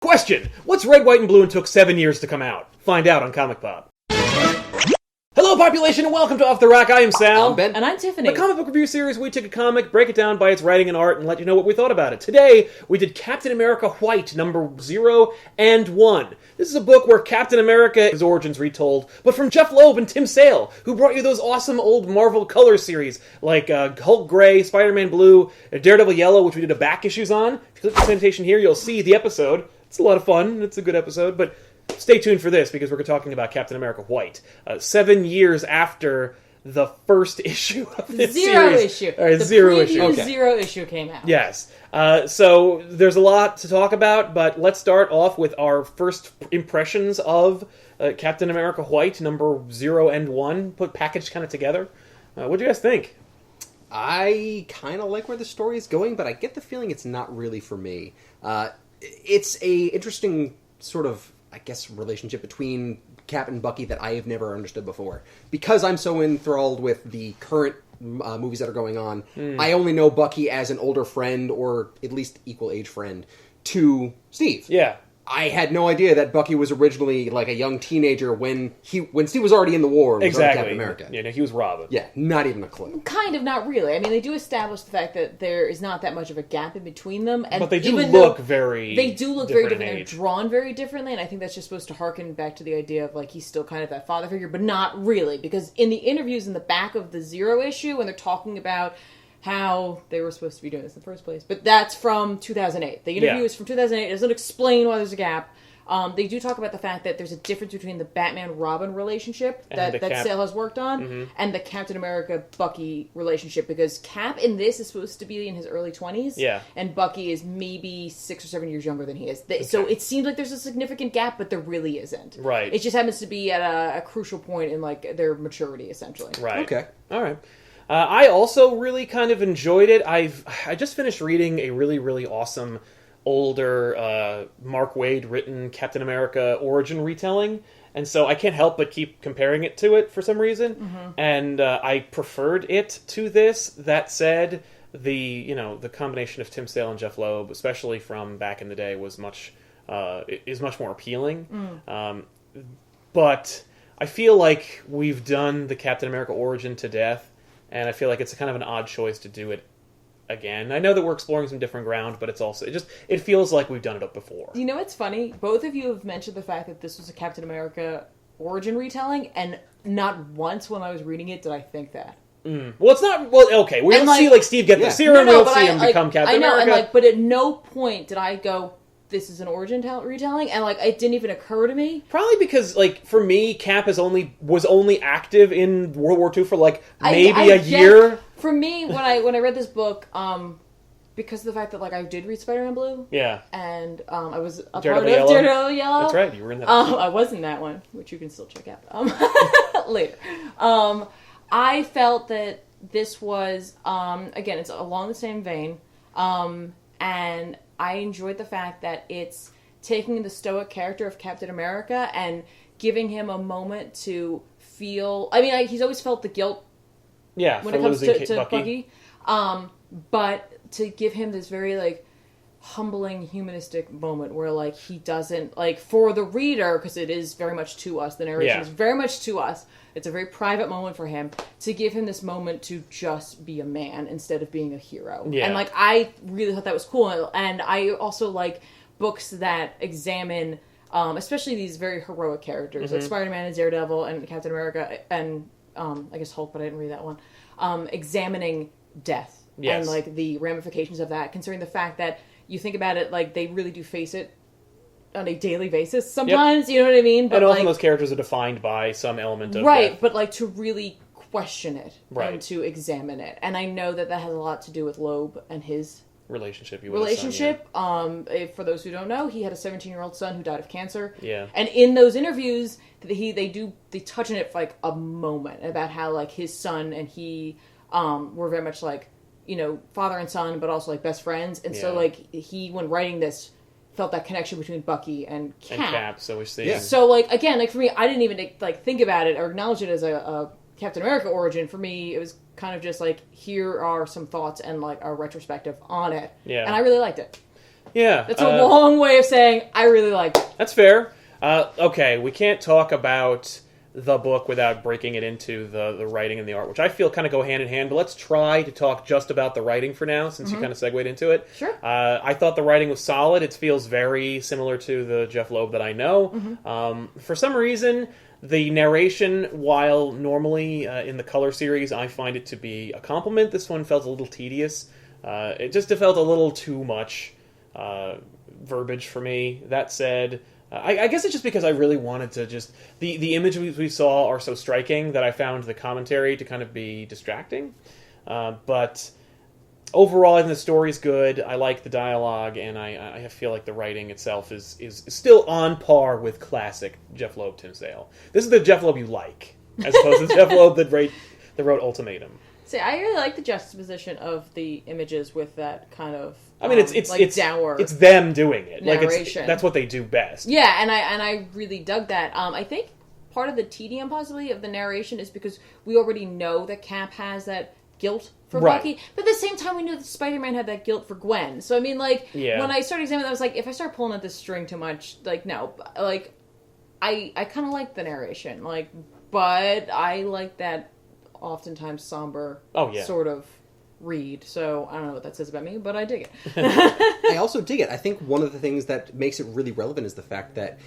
Question: what's Red, White, and Blue and took 7 years to come out? Find out on ComicPOP. Hello, population, and welcome to Off the Rack. I am Sal. I'm Ben. And I'm Tiffany. The comic book review series, we take a comic, break it down by its writing and art, and let you know what we thought about it. Today, we did Captain America White, number 0 and 1. This is a book where Captain America's origins retold, but from Jeff Loeb and Tim Sale, who brought you those awesome old Marvel Color series, like Hulk Gray, Spider-Man Blue, Daredevil Yellow, which we did a back issues on. If you click the annotation here, you'll see the episode. It's a lot of fun. It's a good episode, but stay tuned for this, because we're talking about Captain America White. 7 years after the first issue of this series. Issue. All right, the zero issue. preview Okay. Zero issue came out. Yes. So there's a lot to talk about, but let's start off with our first impressions of Captain America White, number 0 and 1, packaged kind of together. What do you guys think? I kind of like where the story is going, but I get the feeling it's not really for me. It's a interesting sort of, I guess, relationship between Cap and Bucky that I have never understood before. Because I'm so enthralled with the current movies that are going on, I only know Bucky as an older friend, or at least equal age friend, to Steve. Yeah. I had no idea that Bucky was originally like a young teenager when Steve was already in the war and was already Exactly. Captain America. Yeah, no, he was Robin. Yeah, not even a clue. Kind of, not really. I mean, they do establish the fact that there is not that much of a gap in between them. And But they do even look though very They do look very different. in They're age. drawn very differently, and I think that's just supposed to harken back to the idea of, like, he's still kind of that father figure, but not really. Because in the interviews in the back of the Zero issue, when they're talking about how they were supposed to be doing this in the first place, but that's from 2008. The interview is from 2008. It doesn't explain why there's a gap. They do talk about the fact that there's a difference between the Batman-Robin relationship that Sale has worked on and the Captain America-Bucky relationship, because Cap in this is supposed to be in his early 20s, and Bucky is maybe 6 or 7 years younger than he is. So it seems like there's a significant gap, but there really isn't. Right. It just happens to be at a crucial point in, like, their maturity, essentially. Right. Okay. All right. I also really kind of enjoyed it. I just finished reading a really, really awesome older Mark Waid written Captain America origin retelling, and so I can't help but keep comparing it to it for some reason, and I preferred it to this. That said, the combination of Tim Sale and Jeff Loeb, especially from back in the day, was much more appealing. But I feel like we've done the Captain America origin to death, and I feel like it's kind of an odd choice to do it again. I know that we're exploring some different ground, but it feels like we've done it up before. You know what's funny? Both of you have mentioned the fact that this was a Captain America origin retelling, and not once when I was reading it did I think that. Well, it's not... Well, okay, we don't see, Steve get the serum, we don't see him become Captain America. And, but at no point did I go, this is an origin retelling, and, it didn't even occur to me. Probably because, for me, Cap was only active in World War II for, maybe a year. For me, when I read this book, because of the fact that, I did read Spider-Man Blue. Yeah. And I was a Daredevil part of Yellow. Daredevil Yellow. That's right, you were in that. I was in that one, which you can still check out later. I felt that this was, again, it's along the same vein, and I enjoyed the fact that it's taking the stoic character of Captain America and giving him a moment to feel... I mean, he's always felt the guilt when it comes to Bucky. But to give him this very, humbling, humanistic moment where, he doesn't... for the reader, because it is very much to us, the narration is very much to us. It's a very private moment for him, to give him this moment to just be a man instead of being a hero. Yeah. And, I really thought that was cool. And I also like books that examine... especially these very heroic characters, like Spider-Man and Daredevil and Captain America and, I guess Hulk, but I didn't read that one, examining death and, the ramifications of that, considering the fact that you think about it, they really do face it on a daily basis sometimes, you know what I mean? But, and often those characters are defined by some element of death. But, to really question it and to examine it. And I know that has a lot to do with Loeb and his... relationship. For those who don't know, he had a 17-year-old son who died of cancer. Yeah. And in those interviews, they touch on it for a moment about how his son and he were very much father and son, but also best friends. And so he, when writing this, felt that connection between Bucky and Cap. And Cap, so we see. Yeah. So again, for me, I didn't even think about it or acknowledge it as a Captain America origin. For me, it was kind of just here are some thoughts and a retrospective on it. Yeah. And I really liked it. Yeah. That's a long way of saying I really liked it. That's fair. Okay, we can't talk about the book without breaking it into the writing and the art, which I feel kind of go hand in hand, but let's try to talk just about the writing for now, since you kind of segued into it. Sure. I thought the writing was solid. It feels very similar to the Jeff Loeb that I know. For some reason, the narration, while normally in the Color series I find it to be a compliment, this one felt a little tedious. It felt a little too much verbiage for me. That said, I guess it's just because I really wanted to just... The images we saw are so striking that I found the commentary to kind of be distracting. But overall, I think the story's good. I like the dialogue, and I feel like the writing itself is still on par with classic Jeff Loeb Tim Sale. This is the Jeff Loeb you like, as opposed to the Jeff Loeb that wrote Ultimatum. See, I really like the juxtaposition of the images with that kind of. I mean, it's dour. It's them doing it. Narration. Like that's what they do best. Yeah, and I really dug that. I think part of the tedium possibly of the narration is because we already know that Cap has that guilt for Bucky, but at the same time we knew that Spider-Man had that guilt for Gwen. So I mean, like when I started examining, I was like, if I start pulling at this string too much, like no, like I kind of like the narration, like, but I like that oftentimes somber sort of read. So I don't know what that says about me, but I dig it. I also dig it. I think one of the things that makes it really relevant is the fact that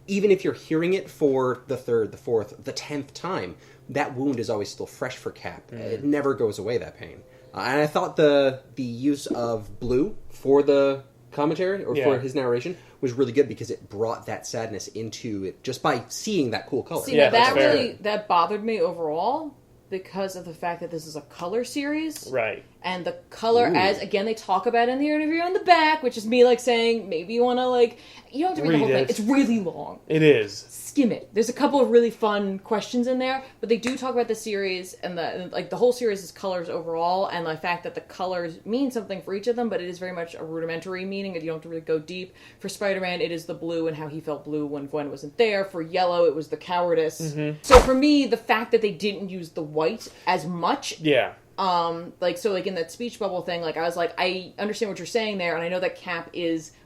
even if you're hearing it for the third, the fourth, the 10th time, that wound is always still fresh for Cap. It never goes away, that pain. And I thought the use of blue for the commentary, or for his narration, was really good because it brought that sadness into it just by seeing that cool color. See, that bothered me overall because of the fact that this is a Color series. Right. And the color, as, again, they talk about in the interview in the back, which is me, like, saying, maybe you want to, like, you don't have to read the whole thing. It's really long. It is. Skim it. There's a couple of really fun questions in there, but they do talk about the series, and the whole series is colors overall, and the fact that the colors mean something for each of them, but it is very much a rudimentary meaning, and you don't have to really go deep. For Spider-Man, it is the blue and how he felt blue when Gwen wasn't there. For Yellow, it was the cowardice. Mm-hmm. So for me, the fact that they didn't use the white as much... Yeah. Like in that speech bubble thing, like, I was like, I understand what you're saying there, and I know that Cap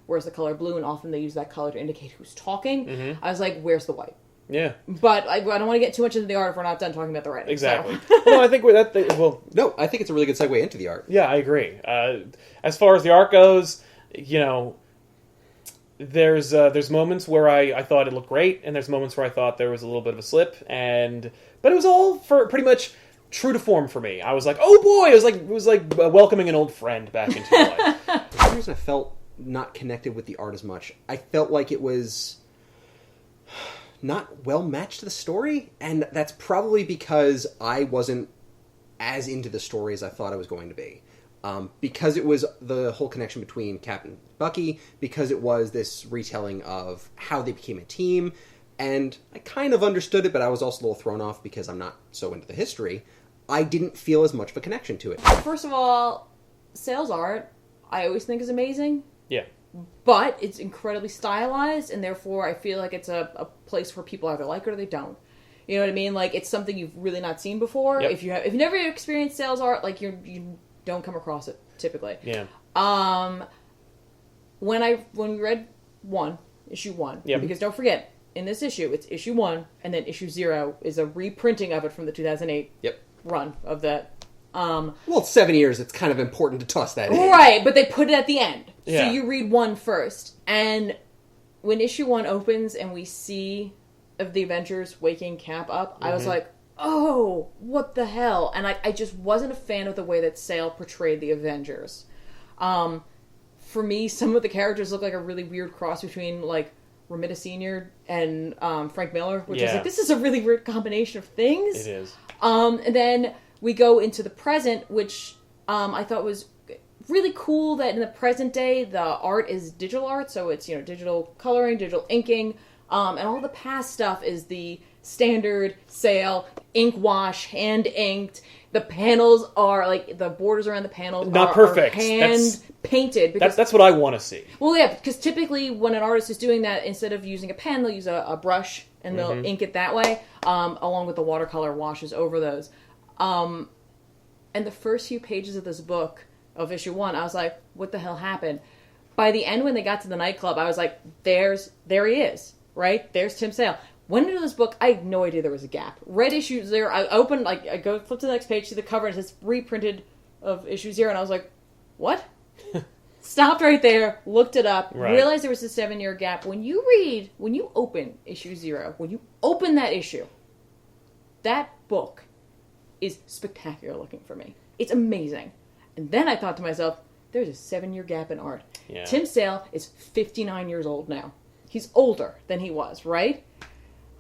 wears the color blue, and often they use that color to indicate who's talking. Mm-hmm. I was like, where's the white? Yeah. But I don't want to get too much into the art if we're not done talking about the writing. Exactly. So. No, I think No, I think it's a really good segue into the art. Yeah, I agree. As far as the art goes, you know, there's moments where I thought it looked great, and there's moments where I thought there was a little bit of a slip, but it was all for pretty much true to form for me. I was like, oh boy! It was like welcoming an old friend back into your life. For some reason, I felt not connected with the art as much. I felt like it was not well matched to the story, and that's probably because I wasn't as into the story as I thought I was going to be. Because it was the whole connection between Cap and Bucky, because it was this retelling of how they became a team, and I kind of understood it, but I was also a little thrown off because I'm not so into the history. I didn't feel as much of a connection to it. First of all, Sale's art, I always think is amazing. Yeah. But it's incredibly stylized, and therefore I feel like it's a place where people either like it or they don't. You know what I mean? Like, it's something you've really not seen before. Yep. If you've never experienced Sale's art, like, you don't come across it typically. Yeah. When we read issue 1, yep. Because don't forget, in this issue, it's issue 1, and then issue 0 is a reprinting of it from the 2008 run of that. Well, it's 7 years. It's kind of important to toss that in. Right, but they put it at the end. Yeah. So you read 1 first. And when issue 1 opens and we see of the Avengers waking Cap up, I was like, oh, what the hell? And I just wasn't a fan of the way that Sale portrayed the Avengers. For me, some of the characters look like a really weird cross between, like, Romita Sr. and Frank Miller, which is like, this is a really weird combination of things. It is. And then we go into the present, which I thought was really cool that in the present day, the art is digital art, so it's, digital coloring, digital inking, and all the past stuff is the standard Sale, ink wash, hand inked. The panels are, like, the borders around the panels not perfect. Are hand painted. That's what I want to see. Well, yeah, because typically when an artist is doing that, instead of using a pen, they'll use a brush, and they'll ink it that way, along with the watercolor washes over those. And the first few pages of this book, of issue 1, I was like, what the hell happened? By the end, when they got to the nightclub, I was like, there he is, right? There's Tim Sale. Went into this book, I had no idea there was a gap. Read issue 0, I opened, like, I go flip to the next page, see the cover, and it says reprinted of issue 0, and I was like, what? Stopped right there, looked it up, realized there was a 7-year gap. When you open issue 0, when you open that issue, that book is spectacular looking for me. It's amazing. And then I thought to myself, there's a 7-year gap in art. Yeah. Tim Sale is 59 years old now. He's older than he was, right?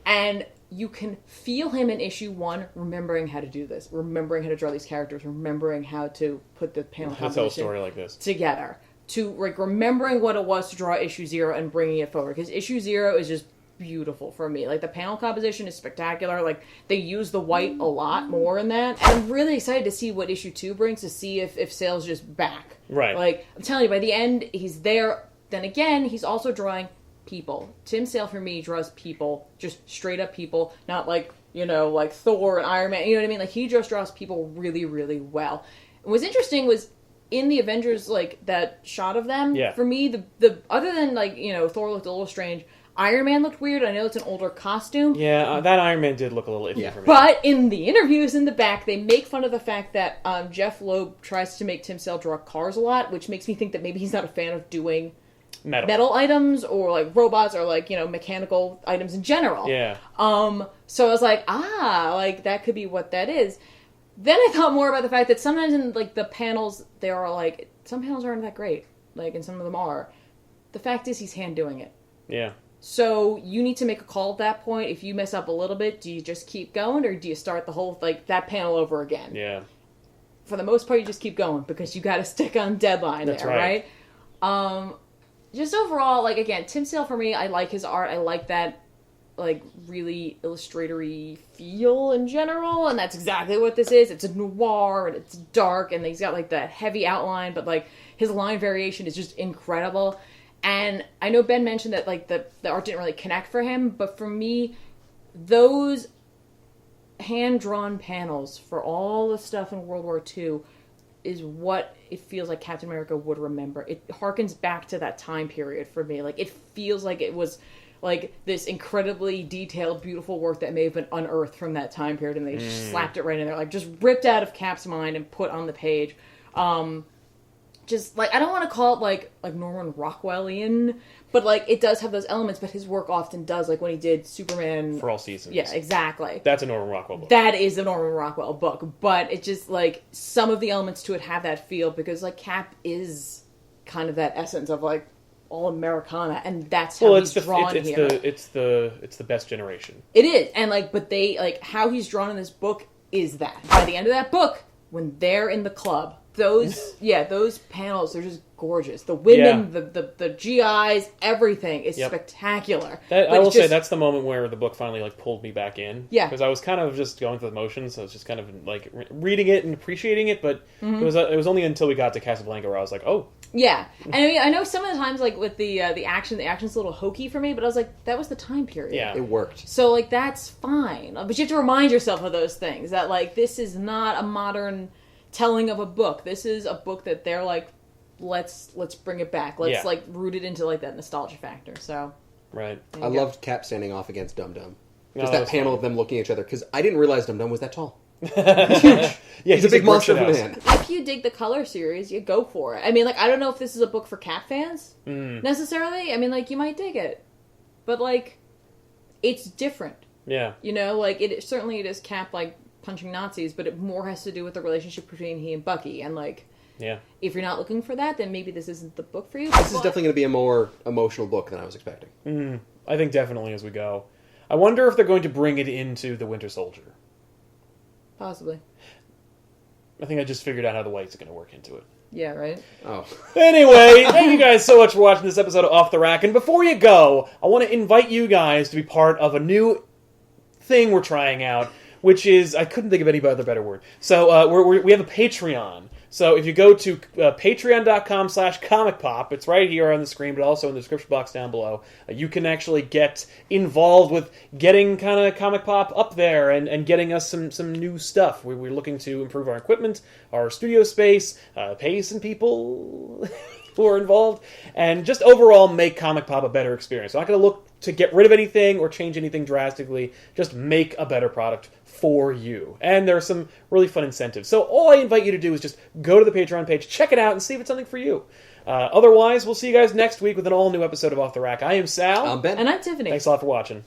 And you can feel him in issue 1 remembering how to do this, remembering how to draw these characters, remembering how to put the panel composition tell a story like this together, to like remembering what it was to draw issue 0 and bringing it forward. Because issue 0 is just beautiful for me. Like, the panel composition is spectacular. Like, they use the white a lot more in that. And I'm really excited to see what issue 2 brings, to see if Sale's just back. Right. Like, I'm telling you, by the end, he's there. Then again, he's also drawing people. Tim Sale, for me, draws people, just straight up people, not like, you know, like Thor and Iron Man, you know what I mean? Like, he just draws people really, really well. And what's interesting was, in the Avengers, like, that shot of them, for me, the other than, like, you know, Thor looked a little strange, Iron Man looked weird. I know it's an older costume. Yeah, that Iron Man did look a little iffy for me. But in the interviews in the back, they make fun of the fact that Jeff Loeb tries to make Tim Sale draw cars a lot, which makes me think that maybe he's not a fan of doing metal items or like robots or like, you know, mechanical items in general. Yeah. So I was like, like that could be what that is. Then I thought more about the fact that sometimes in like the panels, there are like, some panels aren't that great, like, and some of them are. The fact is, he's hand doing it. Yeah. So you need to make a call at that point. If you mess up a little bit, do you just keep going, or do you start the whole, like, that panel over again? Yeah. For the most part, you just keep going, because you got to stick on deadline. That's right? Just overall, like, again, Tim Sale, for me, I like his art. I like that, like, really illustratory feel in general, and that's exactly what this is. It's a noir, and it's dark, and he's got, like, that heavy outline, but, like, his line variation is just incredible. And I know Ben mentioned that, like, the art didn't really connect for him, but for me, those hand-drawn panels for all the stuff in World War II is what it feels like Captain America would remember. It harkens back to that time period for me. Like, it feels like it was, like, this incredibly detailed, beautiful work that may have been unearthed from that time period, and they slapped it right in there. Like, just ripped out of Cap's mind and put on the page. Just, like, I don't want to call it, like Norman Rockwellian, but, like, it does have those elements, but his work often does, like, when he did Superman... For All Seasons. Yeah, exactly. That's a Norman Rockwell book. That is a Norman Rockwell book, but it just, like, some of the elements to it have that feel, because, like, Cap is kind of that essence of, like, all Americana, and that's how he's drawn here. It's the best generation. It is, and, like, but they, like, how he's drawn in this book is that. By the end of that book, when they're in the club... Those panels, they're just gorgeous. The women, the GIs, everything is spectacular. I will say that's the moment where the book finally, like, pulled me back in. Yeah. Because I was kind of just going through the motions. I was just kind of, like, reading it and appreciating it, but it was only until we got to Casablanca where I was like, oh. Yeah. And I mean, I know some of the times, like, with the action's a little hokey for me, but I was like, that was the time period. Yeah. It worked. So, like, that's fine. But you have to remind yourself of those things, that, like, this is not a modern... telling of a book. This is a book that they're like, let's bring it back. Let's like root it into like that nostalgia factor. So right. I loved Cap standing off against Dum Dum. Just that panel of them looking at each other, because I didn't realize Dum Dum was that tall. He's huge. Yeah, he's a big monster of a man. If you dig the color series, you go for it. I mean, like, I don't know if this is a book for Cap fans necessarily. I mean, like, you might dig it, but like, it's different. Yeah. You know, like it certainly it is Cap like punching Nazis, but it more has to do with the relationship between he and Bucky, and like, if you're not looking for that, then maybe this isn't the book for you. This is definitely going to be a more emotional book than I was expecting. I think definitely as we go. I wonder if they're going to bring it into the Winter Soldier. Possibly. I think I just figured out how the whites are going to work into it. Yeah, right? Oh. Anyway, thank you guys so much for watching this episode of Off the Rack, and before you go, I want to invite you guys to be part of a new thing we're trying out, which is, I couldn't think of any other better word. So we have a Patreon. So if you go to patreon.com/ComicPOP, it's right here on the screen, but also in the description box down below, you can actually get involved with getting kind of Comic Pop up there and getting us some new stuff. We're looking to improve our equipment, our studio space, pay some people. who are involved, and just overall make Comic Pop a better experience. I'm not going to look to get rid of anything or change anything drastically. Just make a better product for you. And there are some really fun incentives. So all I invite you to do is just go to the Patreon page, check it out, and see if it's something for you. Otherwise, we'll see you guys next week with an all-new episode of Off the Rack. I am Sal. I'm Ben. And I'm Tiffany. Thanks a lot for watching.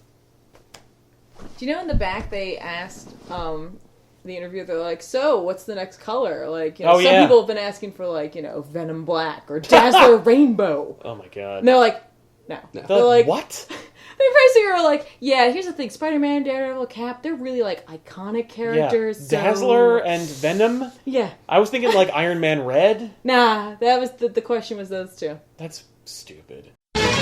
Do you know in the back they asked the interviewer, they're like, so what's the next color? Like, some people have been asking for like, Venom Black or Dazzler Rainbow. Oh my god. And they're like, no. They're like, what? They basically were like, yeah, here's the thing, Spider-Man, Daredevil, Cap, they're really like iconic characters. Yeah. Dazzler and Venom? Yeah. I was thinking like Iron Man Red. Nah, that was the question was those two. That's stupid.